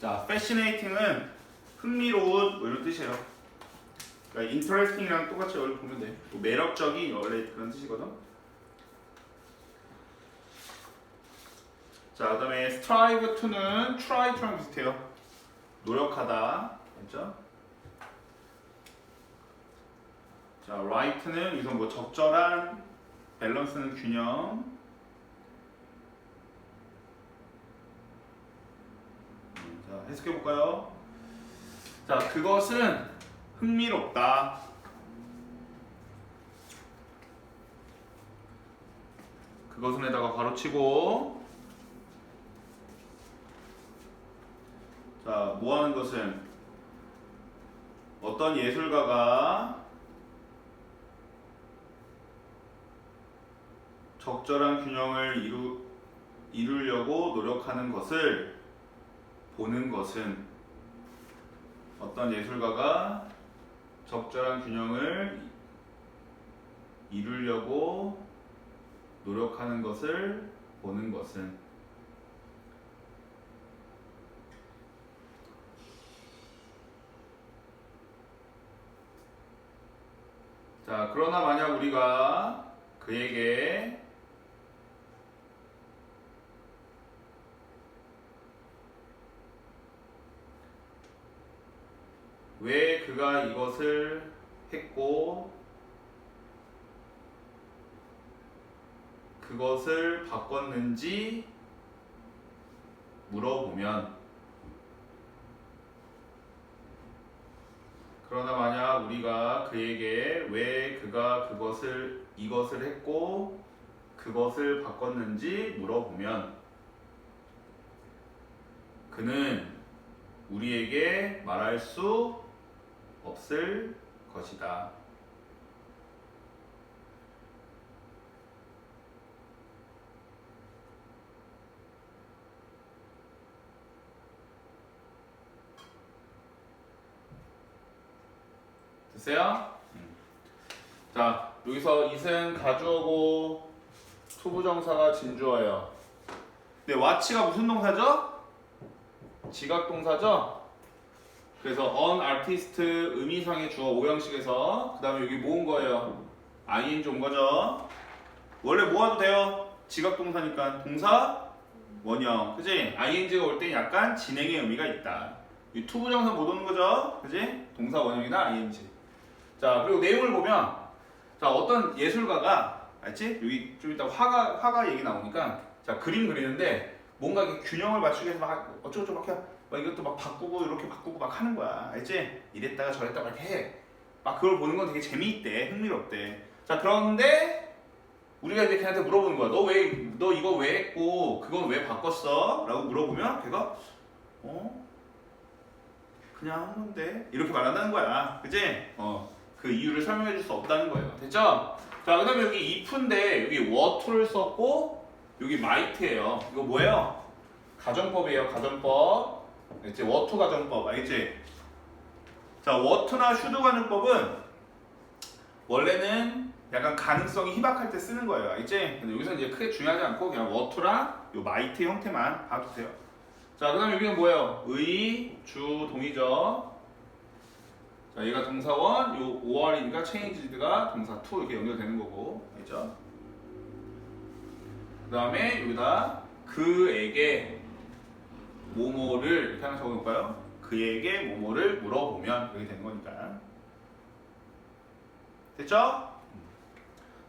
자, fascinating은 흥미로운 뭐 이런 뜻이에요. 그러니까 interesting이랑 똑같이 원래 보면 돼. 뭐 매력적인 원래 그런 뜻이거든. 자, 그다음에 strive to는 try to랑 비슷해요. 노력하다, 그렇죠? 자, right는 여기서 뭐 적절한, 밸런스는 균형. 자, 해석해 볼까요? 자, 그것은 흥미롭다. 그것은에다가 괄호치고. 자, 뭐 하는 것은 어떤 예술가가 적절한 균형을 이루려고 노력하는 것을 보는 것은 어떤 예술가가 적절한 균형을 이루려고 노력하는 것을 보는 것은. 자, 그러나 만약 우리가 그에게 왜 그가 이것을 했고 그것을 바꿨는지 물어보면, 그러나 만약 우리가 그에게 왜 그가 이것을 했고 그것을 바꿨는지 물어보면 그는 우리에게 말할 수 없을 것이다. 됐어요? 자, 여기서 이승 가주어고 투부정사가 진주어예요. 근데 what가 무슨 동사죠? 지각동사죠? 그래서 an artist 의미상의 주어 오형식에서 그 다음에 여기 뭐 온 거예요? ing 온 거죠? 원래 뭐 와도 돼요? 지각동사니까 동사 원형, 그지? ing가 올 때 약간 진행의 의미가 있다. 이 투부정사 못 오는 거죠? 그지? 동사 원형이나 ing. 자, 그리고 내용을 보면, 자, 어떤 예술가가, 알지? 여기 좀 이따 화가 얘기 나오니까, 자, 그림 그리는데 뭔가 이렇게 균형을 맞추기 위해서 막 어쩌고저쩌고 막 이것도 막 바꾸고 이렇게 바꾸고 막 하는 거야. 알지? 이랬다가 저랬다가 이렇게 해. 막 그걸 보는 건 되게 재미있대. 흥미롭대. 자, 그런데 우리가 이제 걔한테 물어보는 거야. 너 이거 왜 했고 그건 왜 바꿨어? 라고 물어보면 걔가 그냥 한 건데 이렇게 말한다는 거야. 그치? 그 이유를 설명해 줄 수 없다는 거예요. 됐죠? 자, 그 다음에 여기 if인데 여기 what를 썼고 여기 might예요. 이거 뭐예요? 가정법이에요. 가정법. 알겠지? what 가정법. 알겠지? 자, what나 should 가정법은 원래는 약간 가능성이 희박할 때 쓰는 거예요. 알겠지? 근데 여기서 이제 크게 중요하지 않고 그냥 what랑 요 might 형태만 봐도 돼요. 자, 그 다음에 여기는 뭐예요? 의, 주, 동이죠. 자, 얘가 동사원, 요 5월이니까 changed가 동사 to 이렇게 연결되는 거고, 알죠? 그 다음에 여기다 그에게 뭐뭐를 이렇게 하나 적어놓을까요? 그에게 뭐뭐를 물어보면 이렇게 되는 거니까. 됐죠?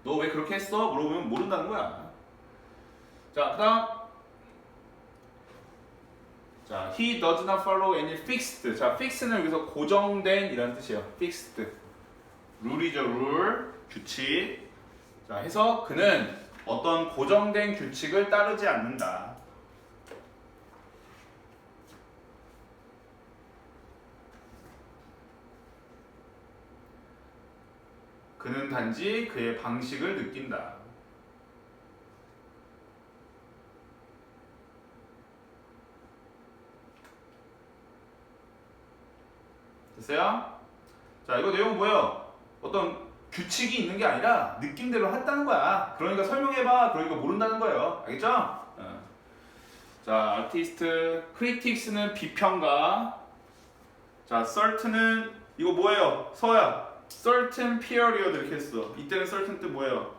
너 왜 그렇게 했어? 물어보면 모른다는 거야. 자, 그 다음. 자, he does not follow any fixed. 자, fixed는 여기서 고정된 이라는 뜻이에요. fixed. 룰이죠, 룰. 규칙. 자, 해서 그는 어떤 고정된 규칙을 따르지 않는다. 그는 단지 그의 방식을 느낀다. 됐어요? 자, 이거 내용 뭐예요? 어떤 규칙이 있는 게 아니라 느낌대로 했다는 거야. 그러니까 설명해봐. 그러니까 모른다는 거예요. 알겠죠? 자, 아티스트, 크리틱스는 비평가. 자, certain은 이거 뭐예요? 서야. certain period 이렇게 했어. 이때는 certain 뜻 뭐예요?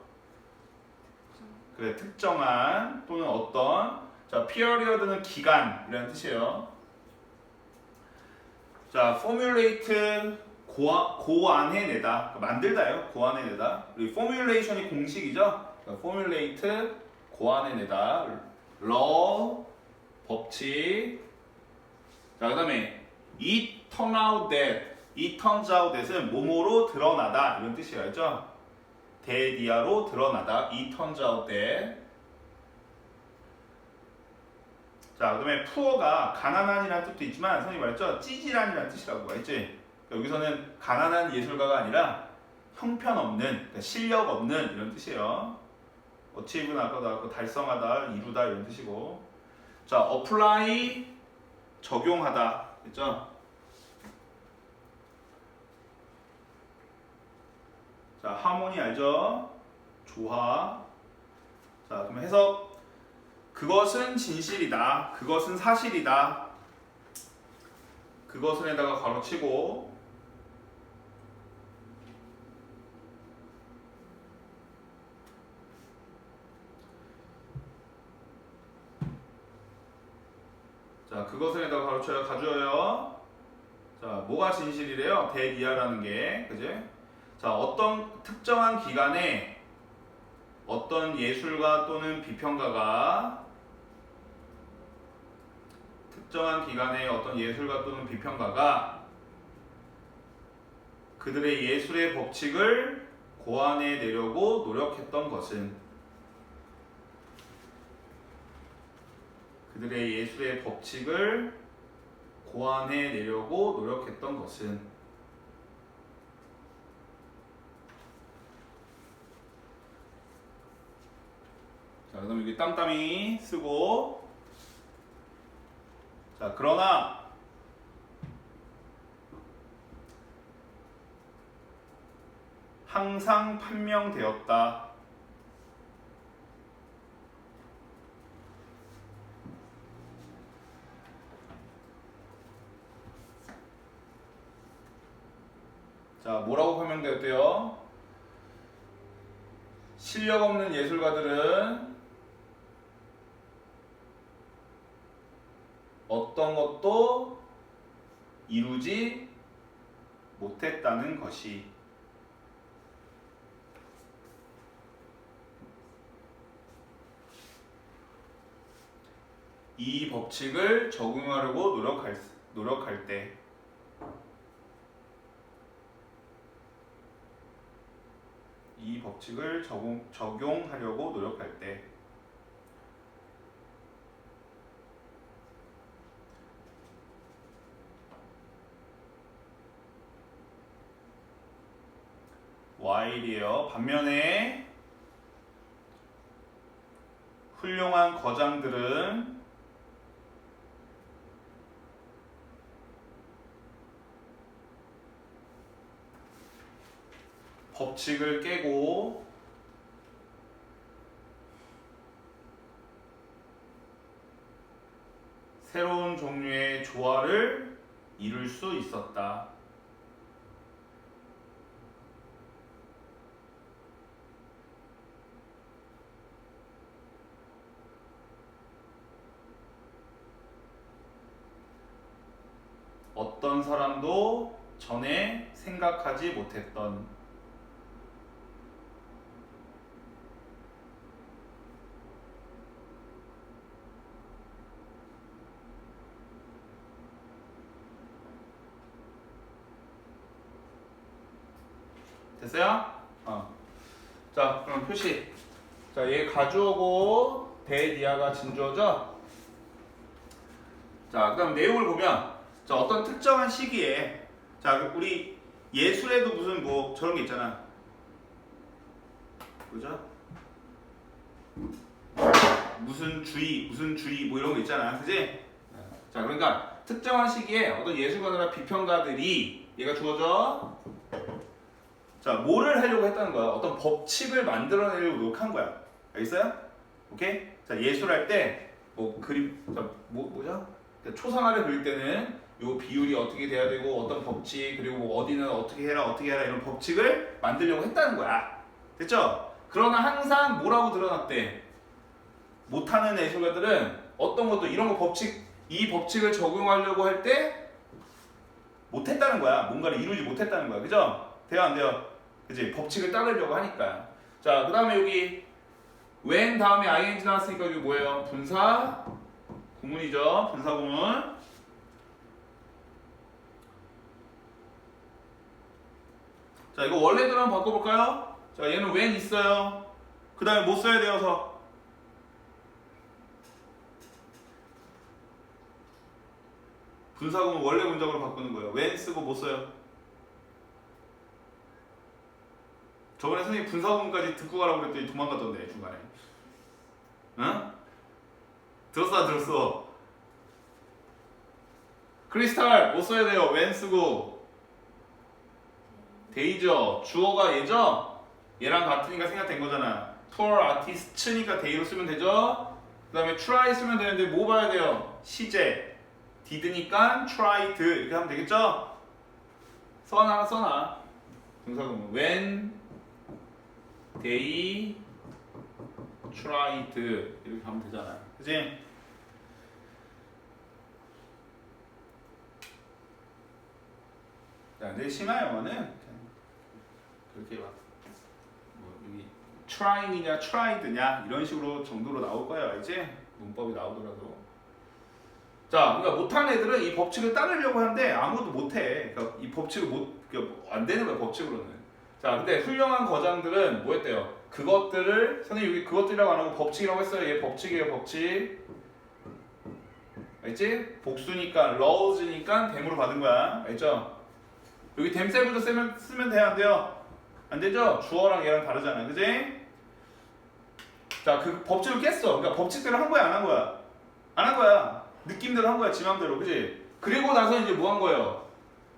그래, 특정한 또는 어떤. 자, period는 기간이라는 뜻이에요. 자, formulate 고안해내다. 만들다예요. 고안해내다. 그리고 formulation이 공식이죠. formulate 고안해내다. law 법칙. 자, 그다음에 it turn out that. it turns out that은 뭐뭐로 드러나다 이런 뜻이에요. 알죠? 대디아로 드러나다. it turns out that. 자, 그다음에 poor가 가난한이라는 뜻도 있지만 선생님이 말했죠? 찌질한이라는 뜻이라고 알지? 그러니까 여기서는 가난한 예술가가 아니라 형편없는, 그러니까 실력 없는 이런 뜻이에요. achieve는 아까 나왔고 달성하다, 이루다 이런 뜻이고. 자, apply 적용하다, 그죠? 자, 하모니 알죠? 조화. 자, 그럼 해석. 그것은 진실이다. 그것은 사실이다. 그것은에다가 괄호치고. 자, 그것은에다가 괄호쳐요. 가져요. 자, 뭐가 진실이래요? 대이하라는 게, 그지? 자, 어떤 특정한 기간에 어떤 예술가 또는 비평가가 특정한 기간에 어떤 예술가 또는 비평가가 그들의 예술의 법칙을 고안해내려고 노력했던 것은 그들의 예술의 법칙을 고안해내려고 노력했던 것은 자, 그다음에 여기 땀땀이 쓰고 자, 그러나 항상 판명되었다. 자, 뭐라고 판명되었대요? 실력 없는 예술가들은 어떤 것도 이루지 못했다는 것이 이 법칙을 적용하려고 노력할 때 이 법칙을 적용하려고 노력할 때 while이에요. 반면에 훌륭한 거장들은 법칙을 깨고 새로운 종류의 조화를 이룰 수 있었다. 어떤 사람도 전에 생각하지 못했던 됐어요? 자, 그럼 표시. 자, 얘 가주어고 대디아가 진주어죠? 자, 그다음 내용을 보면 자, 어떤 특정한 시기에 자, 우리 예술에도 무슨 뭐 저런 게 있잖아. 그죠? 무슨 주의 뭐 이런 거 있잖아. 그지? 자, 그러니까 특정한 시기에 어떤 예술가나 비평가들이 얘가 주어져. 자, 뭐를 하려고 했다는 거야? 어떤 법칙을 만들어내려고 노력한 거야. 알겠어요? 오케이? 자, 예술할 때 뭐 그림 뭐죠? 초상화를 그릴 때는 요 비율이 어떻게 돼야 되고 어떤 법칙 그리고 뭐 어디는 어떻게 해라 이런 법칙을 만들려고 했다는 거야. 됐죠? 그러나 항상 뭐라고 드러났대? 못하는 예술가들은 어떤 것도 이런 거 이 법칙을 적용하려고 할 때 못했다는 거야. 뭔가를 이루지 못했다는 거야. 그죠? 돼요 안 돼요? 그지? 법칙을 따르려고 하니까. 자, 그 다음에 여기 when 다음에 ing 나왔으니까 이게 뭐예요? 분사 구문이죠. 분사 구문. 자, 이거 원래대로 한번 바꿔볼까요? 자, 얘는 when 있어요. 그 다음에 뭐 써야 되어서 분사구문 원래 문장으로 바꾸는 거예요. when 쓰고 뭐 써요? 저번에 선생님 분사구문까지 듣고 가라고 그랬더니 도망갔던데 중간에. 응? 들었어 안 들었어? 크리스탈 뭐 써야 돼요? when 쓰고 데이죠. 주어가 얘죠? 얘랑 같으니까 생략된 거잖아. poor artist니까 데이로 쓰면 되죠? 그 다음에 try 쓰면 되는데 뭐 봐야 돼요? 시제 did니까 tried 이렇게 하면 되겠죠? 하나 써놔. 분사구문 when they tried 이렇게 하면 되잖아. 그치? 자, 근데 심화 영어는 그렇게 막 뭐 여기 trying이냐 tried냐 이런 식으로 정도로 나올 거예요. 알지? 문법이 나오더라도. 자, 그러니까 못하는 애들은 이 법칙을 따르려고 하는데 아무도 못해. 그러니까 이 법칙을 안 되는 거야 법칙으로는. 자, 근데 훌륭한 거장들은 뭐 했대요? 그것들을 선생님 여기 그것들이라고 안 하고 법칙이라고 했어요. 얘 법칙이에요 법칙. 알지? 복수니까 laws니까 댐으로 받은 거야. 알죠? 여기 댐셀부터 쓰면 돼요 안 돼요? 안 되죠? 주어랑 얘랑 다르잖아. 그지? 자, 그 법칙을 깼어. 그러니까 법칙대로 한 거야 안 한 거야? 안 한 거야. 느낌대로 한 거야 지 맘대로. 그지? 그리고 나서 이제 뭐 한 거예요?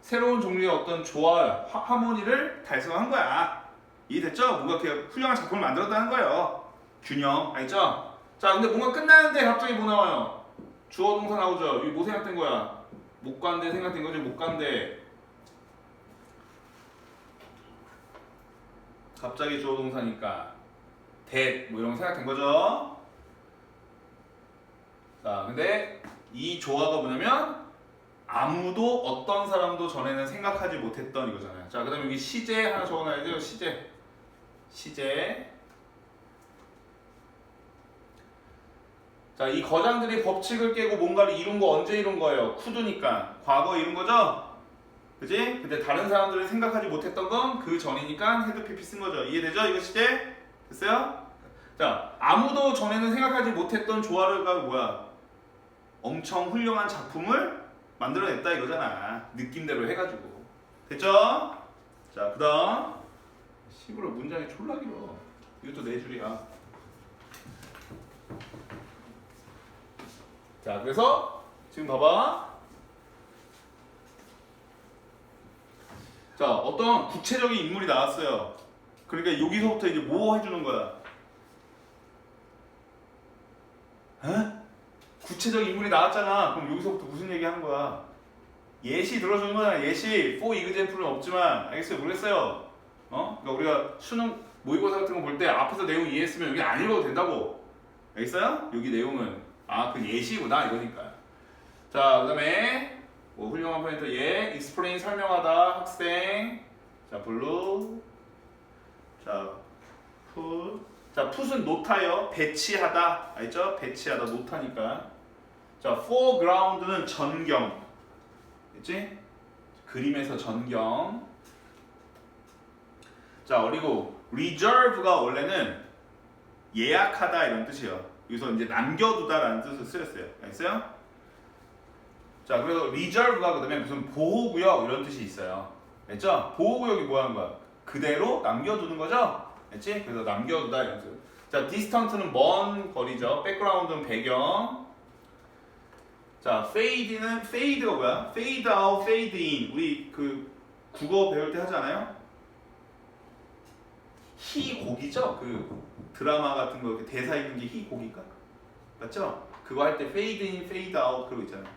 새로운 종류의 어떤 조화, 하모니를 달성한 거야. 이해됐죠? 뭔가 이렇게 훌륭한 작품을 만들었다는 거예요. 균형. 알죠? 자, 근데 뭔가 끝나는데 갑자기 뭐 나와요? 주어 동사 나오죠? 이게 뭐 생각된 거야? 못 간대 생각된 거지? 못 간대. 갑자기 주어 동사니까 that 뭐 이런 거 생각된 거죠? 자, 근데 이 조화가 뭐냐면 아무도 어떤 사람도 전에는 생각하지 못했던 이거잖아요. 자, 그 다음에 여기 시제 하나 적어놔야 돼요. 시제. 자, 이 거장들이 법칙을 깨고 뭔가를 이룬 거 언제 이룬 거예요? 쿠드니까 과거에 이룬 거죠? 그지? 근데 다른 사람들은 생각하지 못했던 건 그 전이니까 헤드 PP 쓴 거죠. 이해되죠? 이거 시제? 됐어요? 자, 아무도 전에는 생각하지 못했던 조화가 뭐야? 엄청 훌륭한 작품을 만들어냈다 이거잖아. 느낌대로 해가지고. 됐죠? 자, 그 다음 시부러 문장이 졸라 길어. 이것도 4줄이야. 자, 그래서 지금 봐봐. 자, 어떤 구체적인 인물이 나왔어요. 그러니까 여기서부터 이제 뭐 해주는 거야? 에? 구체적인 인물이 나왔잖아. 그럼 여기서부터 무슨 얘기 하는 거야? 예시 들어주는 거잖아. 예시. for example은 없지만 알겠어요? 모르겠어요? 그러니까 우리가 수능 모의고사 같은 거 볼 때 앞에서 내용 이해했으면 여기 안 읽어도 된다고. 알겠어요? 여기 내용은 그 예시구나 이거니까. 자, 그 다음에 뭐 훌륭한 포인트 explain 설명하다 학생. 자, blue. 자, put. 자, put은 노타요. 배치하다. 알죠? 배치하다 노타니까. 자, foreground는 전경. 그치? 그림에서 전경. 자, 그리고 reserve가 원래는 예약하다 이런 뜻이에요. 여기서 이제 남겨두다라는 뜻을 쓰였어요. 알겠어요? 자, 그래서 reserve가 그다음에 무슨 보호구역 이런 뜻이 있어요. 알죠? 보호구역이 뭐 하는 거야? 그대로 남겨두는 거죠? 알지? 그래서 남겨두다 이런 뜻. 자, distant는 먼 거리죠. background는 배경. 자, fade가 뭐야? fade out, fade in. 우리 그 국어 배울 때 하지 않아요? 희곡이죠? 그 드라마 같은 거 대사 있는 게 희곡인가? 맞죠? 그거 할 때 fade in, fade out 그러고 있잖아.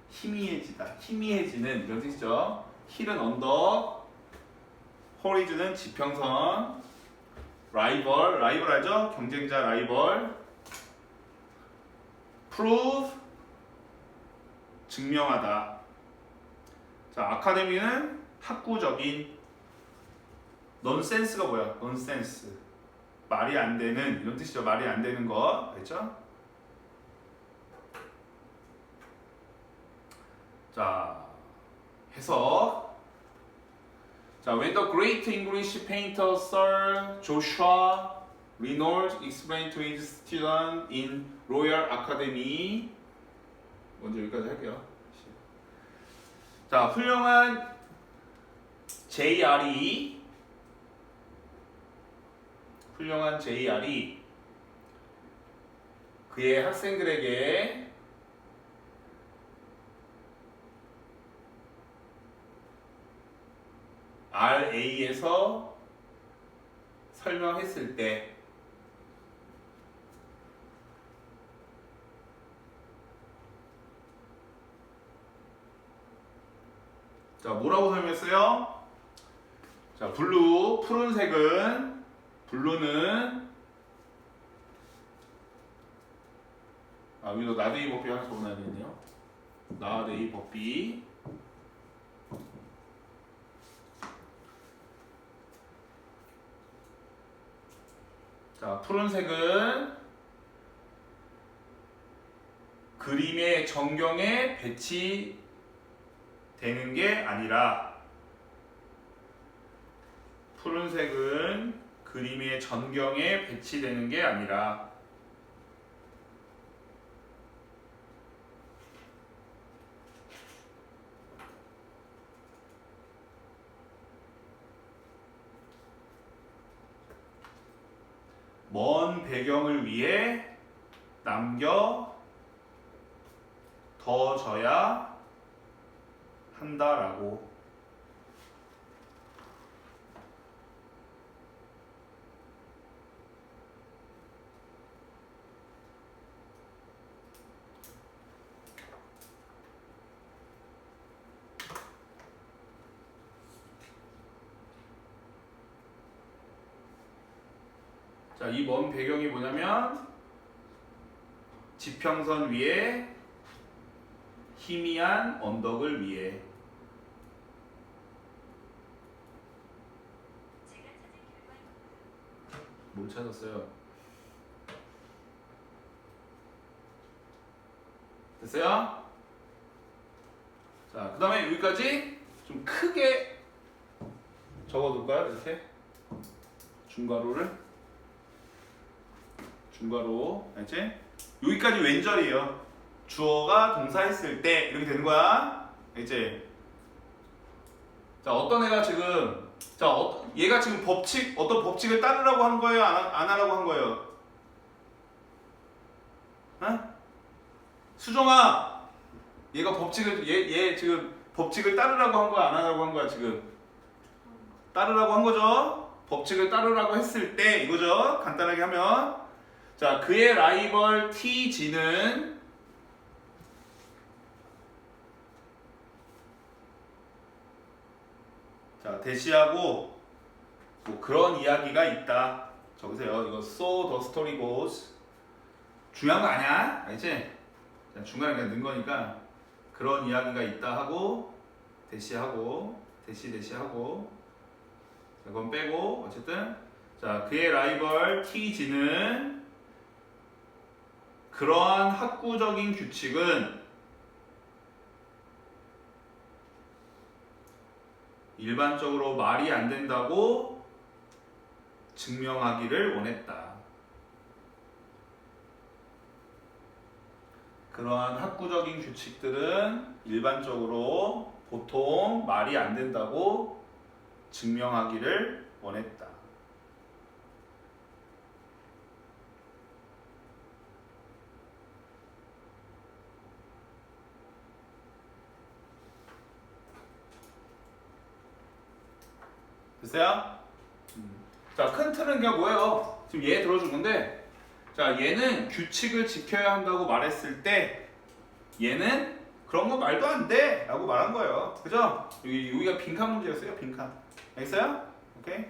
희미해지다, 희미해지는 이런 뜻이죠. 힐은 언덕, 호리즌은 지평선, 라이벌, 라이벌 알죠? 경쟁자 라이벌, prove, 증명하다. 자, 아카데미는 학구적인, 넌센스가 뭐야? 넌센스. 말이 안 되는 이런 뜻이죠. 말이 안 되는 거, 알죠? 자, 해석. 자, when the great English painter Sir Joshua Reynolds explained to his student in Royal Academy. 먼저 여기까지 할게요. 자, 훌륭한 JR이 그의 학생들에게 RA에서 설명했을 때 자, 뭐라고 설명했어요? 자, 블루, 푸른색은 블루는 여기도 나데이 버피 하나 적어놔야 되네요. 나데이 버피. 자, 푸른색은 그림의 전경에 배치되는 게 아니라 푸른색은 그림의 전경에 배치되는 게 아니라 먼 배경을 위해 남겨둬야 한다라고. 자, 이 먼 배경이 뭐냐면 지평선 위에 희미한 언덕을 위해. 뭘 찾았어요? 됐어요? 자, 그 다음에 여기까지 좀 크게 적어둘까요? 이렇게 중괄호, 알지? 여기까지 왼절이에요. 주어가 동사했을 때 이렇게 되는 거야, 알지? 자, 어떤 애가 지금 얘가 지금 어떤 법칙을 따르라고 한 거예요? 안 하라고 한 거예요? 어? 수정아, 얘가 얘 지금 법칙을 따르라고 한 거야? 안 하라고 한 거야? 지금 따르라고 한 거죠? 법칙을 따르라고 했을 때 이거죠? 간단하게 하면. 자, 그의 라이벌 TG는 자, 대시하고 뭐 그런 이야기가 있다. 적으세요. 이거 so the story goes. 중요한 거 아니야. 알지? 중간에 그냥 넣은 거니까 그런 이야기가 있다 하고 대시하고 대시하고 자, 그건 빼고 어쨌든 자, 그의 라이벌 TG는 그러한 학구적인 규칙은 일반적으로 말이 안 된다고 증명하기를 원했다. 그러한 학구적인 규칙들은 일반적으로 보통 말이 안 된다고 증명하기를 원했다. 됐어요? 자, 큰 틀은 그냥 뭐예요? 지금 얘 들어준 건데, 자, 얘는 규칙을 지켜야 한다고 말했을 때 얘는 그런 거 말도 안 돼! 라고 말한 거예요. 그죠? 여기가 빈칸 문제였어요. 빈칸. 알겠어요? 오케이?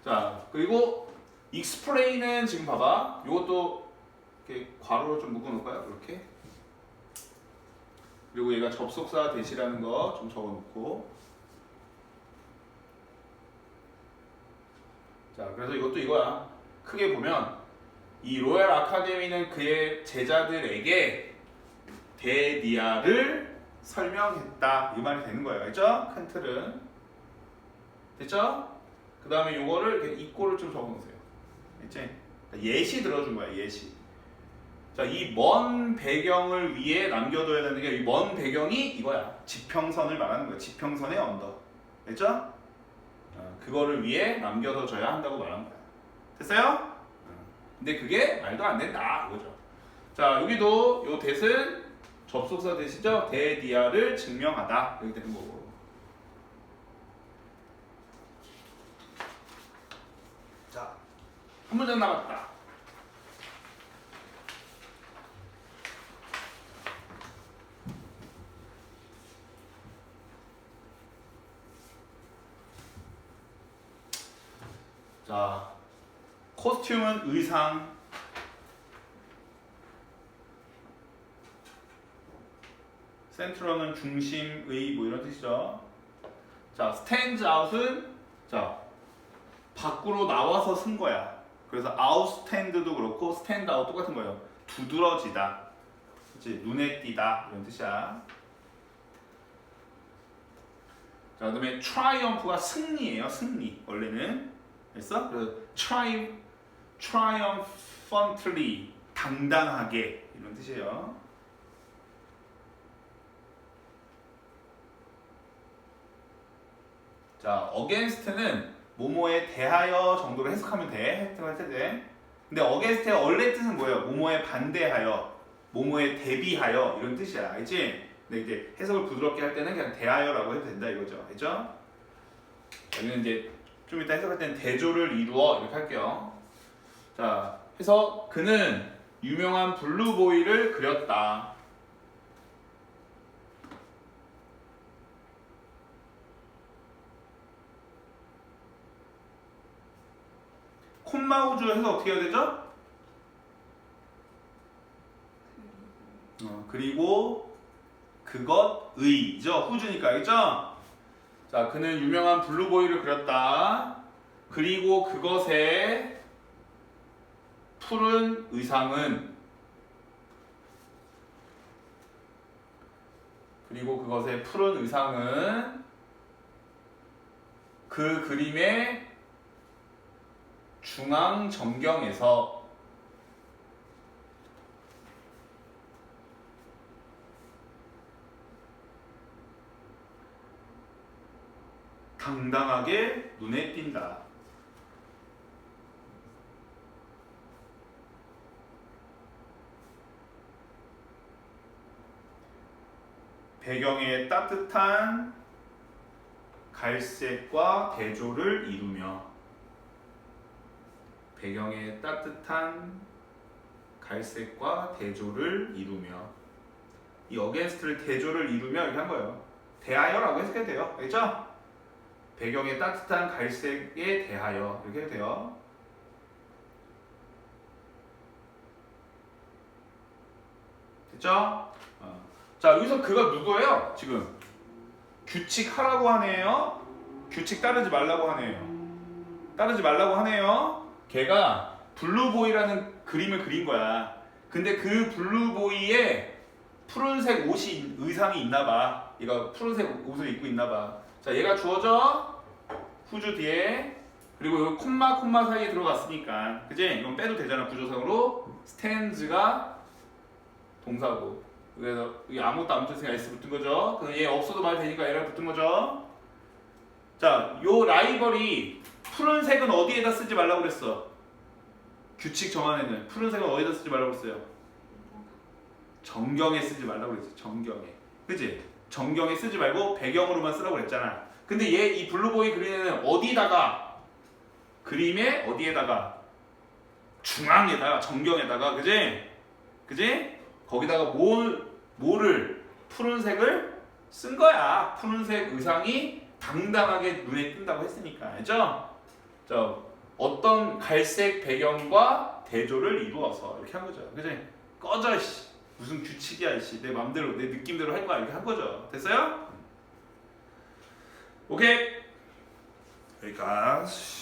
자, 그리고 explain은 지금 봐봐. 이것도 이렇게 괄호로 좀 묶어놓을까요? 이렇게. 그리고 얘가 접속사 대시라는 거 좀 적어놓고. 자, 그래서 이것도 이거야. 크게 보면 이 로얄 아카데미는 그의 제자들에게 데디아를 설명했다. 이 말이 되는 거예요. 알죠? 큰 틀은. 됐죠? 그 다음에 요거를 이렇게 이꼬를 좀 적어놓으세요. 알지? 예시 들어준 거야. 예시. 자, 이 먼 배경을 위에 남겨둬야 되는 게 이 먼 배경이 이거야. 지평선을 말하는 거야. 지평선의 언덕. 됐죠? 그거를 위에 남겨둬줘야 한다고 말한 거야. 됐어요? 근데 그게 말도 안 된다. 이거죠. 자, 여기도 요 that은 접속사 대시죠? 데디아를 증명하다. 이렇게 되는 거고. 자, 한 문장 남았다. 자, 코스튬은 의상, 센트럴은 중심의 뭐 이런 뜻이죠. 자, stands out은 자 밖으로 나와서 쓴 거야. 그래서 outstand도 그렇고 stand out 똑같은 거예요. 두드러지다, 그렇지? 눈에 띄다 이런 뜻이야. 자, 그다음에 triumph가 승리예요. 승리 원래는 됐어? 그래서 triumphantly 당당하게 이런 뜻이에요. 자, against는 뭐뭐에 대하여 정도로 해석하면 돼. 해석할 때 돼. 근데 against의 원래 뜻은 뭐예요? 뭐뭐에 반대하여, 뭐뭐에 대비하여 이런 뜻이야. 알지? 근데 이제 해석을 부드럽게 할 때는 그냥 대하여라고 해도 된다 이거죠. 알죠? 여기는 이제 좀 이따 해석할 때는 대조를 이루어 이렇게 할게요. 자, 해서 그는 유명한 블루보이를 그렸다. 콤마 우주 해서 어떻게 해야 되죠? 그리고 그것의죠. 후주니까 알겠죠? 자, 그는 유명한 블루보이를 그렸다. 그리고 그것의 푸른 의상은 그 그림의 중앙 전경에서 당당하게 눈에 띈다. 배경의 따뜻한 갈색과 대조를 이루며 배경의 따뜻한 갈색과 대조를 이루며 이 against를 대조를 이루며 이렇게 한 거예요. 대하여라고 해석해도 돼요. 알겠죠? 배경의 따뜻한 갈색에 대하여 이렇게 해도 돼요. 됐죠? 자, 여기서 그가 누구예요? 지금 규칙 하라고 하네요. 규칙 따르지 말라고 하네요. 따르지 말라고 하네요. 걔가 블루보이라는 그림을 그린 거야. 근데 그 블루보이에 푸른색 옷이 의상이 있나봐. 얘가 푸른색 옷을 입고 있나봐. 자, 얘가 주어져 후주 뒤에. 그리고 여기 콤마 사이에 들어갔으니까, 그지? 이건 빼도 되잖아. 구조상으로 stands가 동사고. 그래서 여기 아무것도 안 붙었으니까 s 붙은 거죠. 그럼 얘 없어도 말 되니까 얘랑 붙은 거죠. 자, 요 라이벌이 푸른색은 어디에다 쓰지 말라고 그랬어? 규칙 정안에는 푸른색은 어디다 쓰지 말라고 그랬어요? 정경에 쓰지 말라고 그랬어. 정경에. 그치? 정경에 쓰지 말고 배경으로만 쓰라고 그랬잖아. 근데 얘 이 블루보이 그리는 어디다가, 그림에 어디에다가 중앙에다가 정경에다가 그지? 거기다가 뭐를 푸른색을 쓴 거야. 푸른색 의상이 당당하게 눈에 띈다고 했으니까. 알죠? 어떤 갈색 배경과 대조를 이루어서 이렇게 한 거죠. 그지? 꺼져 씨. 무슨 규칙이야 씨. 내 맘대로 내 느낌대로 할 거야. 이렇게 한 거죠. 됐어요? 오케이. 여기까지.